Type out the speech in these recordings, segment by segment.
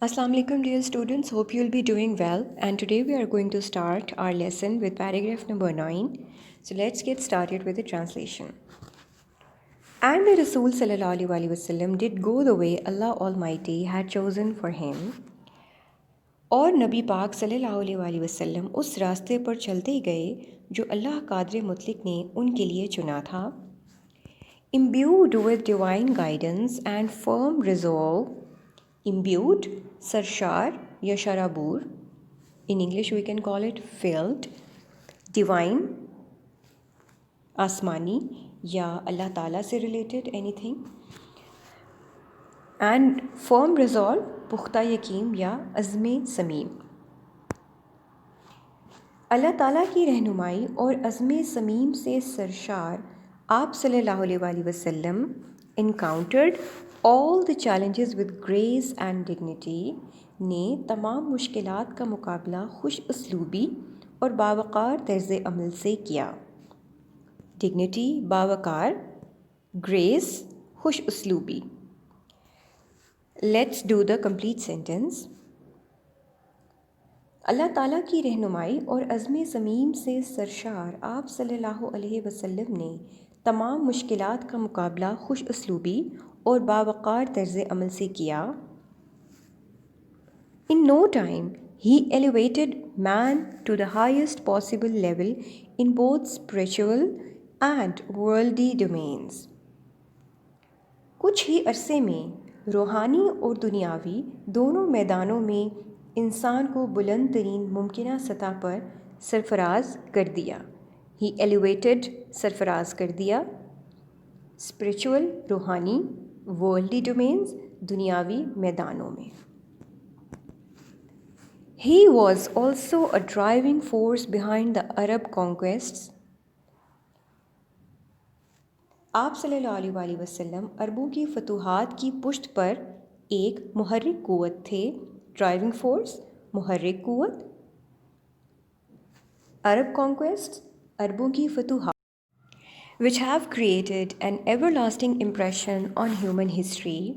Assalamu alaikum dear students, hope you'll be doing well, and today we are going to start our lesson with paragraph number 9. So let's get started with the translation. And the Rasul sallallahu alaihi wasallam did go the way Allah Almighty had chosen for him. और नबी पाक सल्लल्लाहु अलैहि वसल्लम उस रास्ते पर चलते गए जो अल्लाह कादिर मुतलक ने उनके लिए चुना था. Imbued with divine guidance and firm resolve, imbued, sarshar या शराबूर, in English we can call it filled, divine, आसमानी या अल्लाह ताला से related anything, and firm resolve, पुख्ता यकीन या अज़्म समीम. अल्लाह ताला की रहनुमाई और अज़्म समीम से सरशार आप सल्लल्लाहु अलैहि वसल्लम encountered all the challenges with grace and dignity, ने तमाम मुश्किलात का मुकाबला खुश उसलूबी और बावकार तर्ज़ अमल से किया. डिग्निटी बावकार, ग्रेस खुश उसलूबी. Let's do the complete sentence. Allah ताला की रहनुमाई और अज़्म समीम से सरशार आप सल्लल्लाहु अलैहि वसल्लम ने तमाम मुश्किलात का मुकाबला खुश उसलूबी और बावकार तर्ज़ अमल से किया. In no time, he elevated man to the highest possible level in both spiritual and worldly domains. कुछ ही अरसे में रूहानी और दुनियावी दोनों मैदानों में इंसान को बुलंद तरीन मुमकिना सतह पर सरफराज कर दिया. He elevated सरफराज कर दिया. स्पिरिचुअल रूहानी, वर्ल्डली डोमेन्स दुनियावी मैदानों में. He was also a driving force behind the Arab conquests. आप सल्लल्लाहु अलैहि वसल्लम अरबों की फतूहात की पुष्ट पर एक मुहर्रिक क़ुव्वत थे. ड्राइविंग फोर्स, मुहर्रिक क़ुव्वत. अरब कॉन्क्वेस्ट, अरबों की फतूहात, which have created an everlasting impression on human history,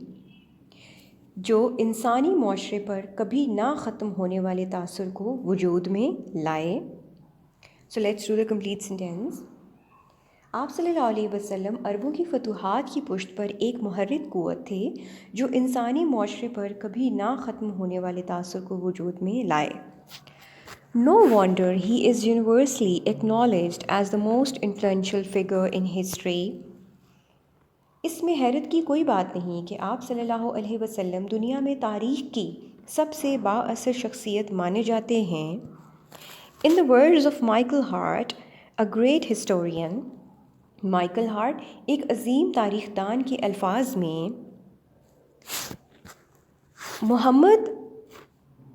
जो इंसानी माशरे पर कभी ना ख़त्म होने वाले तासुर को वजूद में लाए. So let's do the complete sentence. आप सल्लल्लाहु अलैहि वसल्लम अरबों की फतूहात की पुष्ट पर एक मुहर्रिक क़ुव्वत थे जो इंसानी माशरे पर कभी ना ख़त्म होने वाले तासुर को वजूद में लाए. No wonder he is universally acknowledged as the most influential figure in history. इसमें हैरत की कोई बात नहीं कि आप सल्लल्लाहु अलैहि वसल्लम दुनिया में तारीख़ की सबसे बाअसर शख्सियत माने जाते हैं. In the words of Michael Hart, a great historian, Michael Hart एक अजीम तारीख़दान के अल्फाज में, Muhammad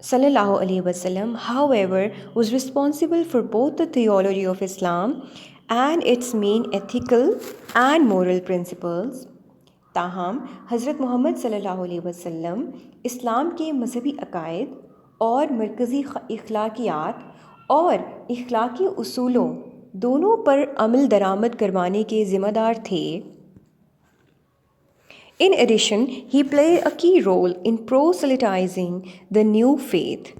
sallallahu alaihi wasallam, however, was responsible for both the theology of Islam and its main ethical and moral principles. ताहम हज़रत मोहम्मद सल्लल्लाहु अलैहि वसल्लम इस्लाम के मजहबी अकायद और मरकज़ी इखलाकियात और इखलाकी उसूलों दोनों पर अमल दरामद करवाने के ज़िम्मेदार थे. In addition, he played a key role in proselytizing the new faith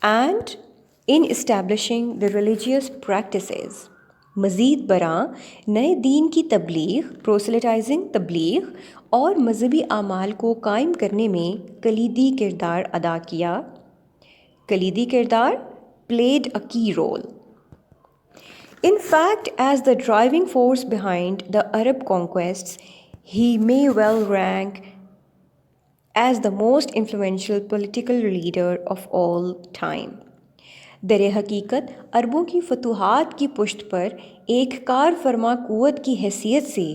and in establishing the religious practices. मज़ीद बरां नए दीन की तबलीग, proselytizing तबलीग और मजहबी आमाल को कायम करने में कलीदी किरदार अदा किया. कलीदी किरदार, played a key role. In fact, as the driving force behind the Arab conquests, he may well rank as the most influential political leader of all time. दर हकीकत अरबों की फतूहात की पुष्ट पर एक कार फरमा क़ुव्वत की हैसियत से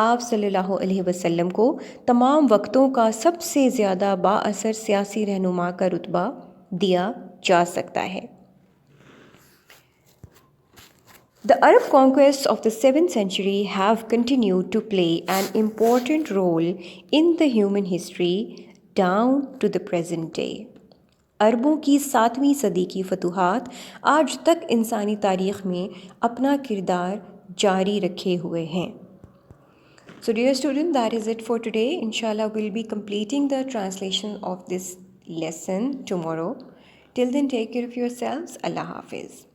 आप सल्लल्लाहु अलैहि वसल्लम को तमाम वक्तों का सबसे ज़्यादा बाअसर सियासी रहनुमा का रुतबा दिया जा सकता है. The Arab conquests of the 7th century have continued to play an important role in the human history down to the present day. अरबों की 7वीं सदी की फतूहात आज तक इंसानी तारीख़ में अपना किरदार जारी रखे हुए हैं. So dear student, that is it for today. Inshallah, we'll be completing the translation of this lesson tomorrow. Till then, take care of yourselves. Allah Hafiz.